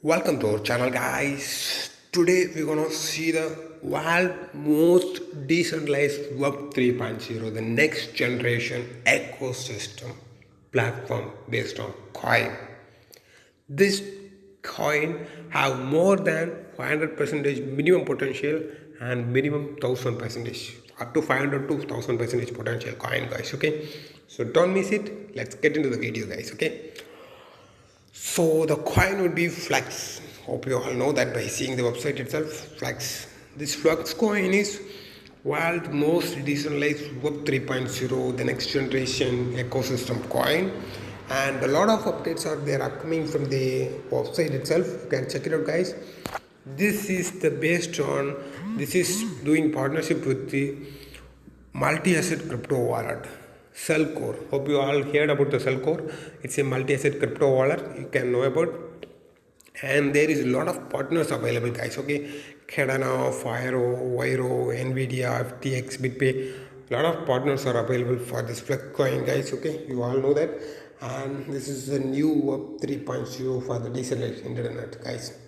Welcome to our channel, guys. Today we're gonna see the world most decentralized Web 3.0, the next generation ecosystem platform based on coin. This coin have more than 500 percentage minimum potential and minimum 1000 percentage, up to 500 to 1000 percentage potential coin, guys. Okay, so don't miss it. Let's get into the video, guys. Okay. So the coin would be Flex. Hope you all know that by seeing the website itself, Flex. This Flex coin is world most decentralized Web 3.0, the next generation ecosystem coin. And a lot of updates are there upcoming from the website itself. You can check it out, guys. This is the based on this is doing partnership with the multi-asset crypto wallet Cellcore. Hope you all heard about the Cellcore. It's a multi-asset crypto wallet you can know about, and there is a lot of partners available, guys. Okay, Cardano, Firo, Viro, Nvidia, FTX, BitPay. A lot of partners are available for this Flex coin, guys. Okay, you all know that, and this is a new Web 3.0 for the decentralized internet, guys.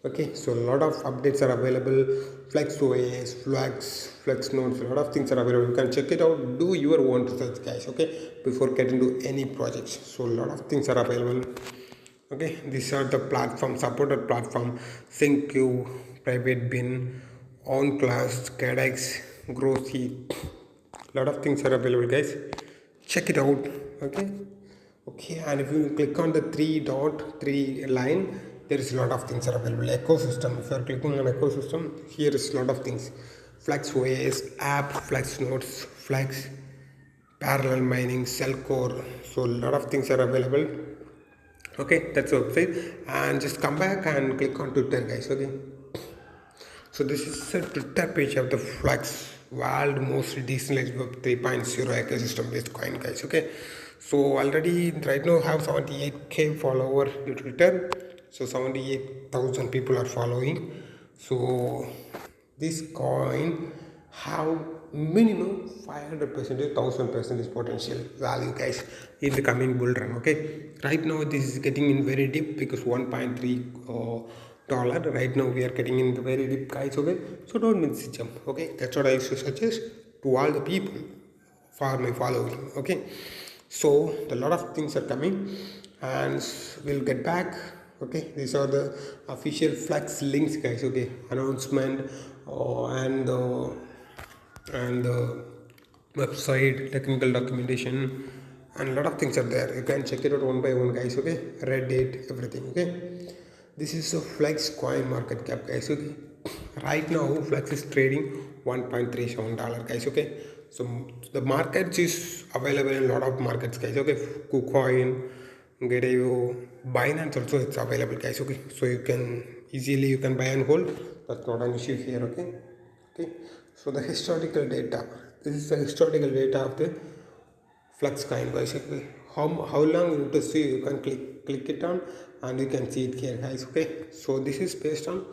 Okay, so a lot of updates are available. Flex OS, Flex Nodes, a lot of things are available. You can check it out, do your own research, guys. Okay, before getting to any projects. So a lot of things are available. Okay, these are the platform supported platform: ThinkQ, Private Bin, OnClass, CADX, Growthy. A lot of things are available, guys. Check it out. Okay. Okay, and if you click on the 3.3 line, there is a lot of things are available. Ecosystem, if you are clicking on ecosystem, here is a lot of things: Flex OS, app, Flex Nodes, Flex, parallel mining, Cellcore. So a lot of things are available. Okay, that's the website. And just come back and click on Twitter, guys. Okay, so this is a Twitter page of the Flex, world most decentralized Web 3.0 ecosystem based coin, guys. Okay, so already right now have 78k follower on Twitter. So 78,000 people are following. So this coin have minimum 500 percentage, 1000 percentage potential value, guys, in the coming bull run. Okay, right now this is getting in very deep because 1.3 dollar. Right now we are getting in the very deep, guys. Okay, so don't miss the jump. Okay, that's what I used to suggest to all the people for my following. Okay, so a lot of things are coming, and we'll get back. Okay, these are the official Flex links, guys. Okay, announcement and the website, technical documentation, and a lot of things are there. You can check it out one by one, guys. Okay, Reddit, everything. Okay, this is a Flex coin market cap, guys. Okay, right now Flex is trading $1.37, guys. Okay, so the markets is available in a lot of markets, guys. Okay, KuCoin, Gate.io, Binance also it's available, guys. Okay, so you can buy and hold. That's not an issue here. Okay. Okay, so the historical data. This is the historical data of the Flex coin, basically. How long you need to see, you can click it on and you can see it here, guys. Okay, so this is based on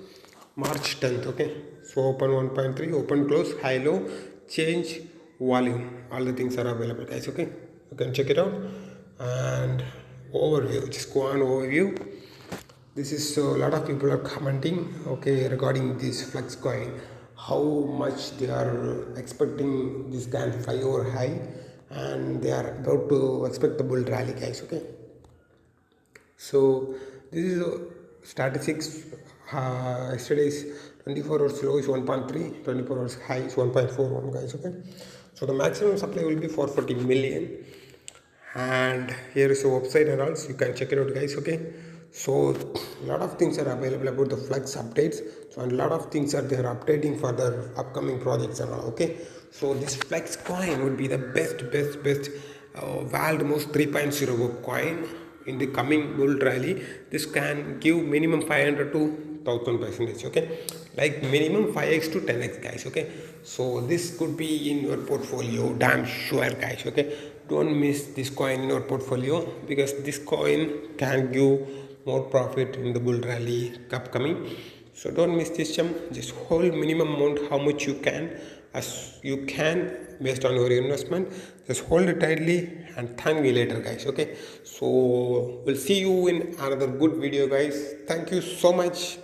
March 10th. Okay, so open 1.3, open, close, high, low, change, volume, all the things are available, guys. Okay, you can check it out. And overview, just go on overview. This is so a lot of people are commenting, okay, regarding this Flex coin, how much they are expecting this can fly over high, and they are about to expect the bull rally, guys. Okay, so this is statistics. Yesterday's 24 hours low is 1.3, 24 hours high is 1.41, guys. Okay, so the maximum supply will be 440 million, and here is a website and also you can check it out, guys. Okay, so a lot of things are available about the Flex updates. So and a lot of things are they are updating for the upcoming projects and all. Okay, so this Flex coin would be the best world most 3.0 web coin in the coming bull rally. This can give minimum 500 to 1000 percentage. Okay, like minimum 5x to 10x, guys. Okay, so this could be in your portfolio, damn sure, guys. Okay, don't miss this coin in your portfolio because this coin can give more profit in the bull rally upcoming. So don't miss this jump. Just hold minimum amount how much you can, as you can based on your investment. Just hold it tightly and thank me later, guys. Okay, so we'll see you in another good video, guys. Thank you so much.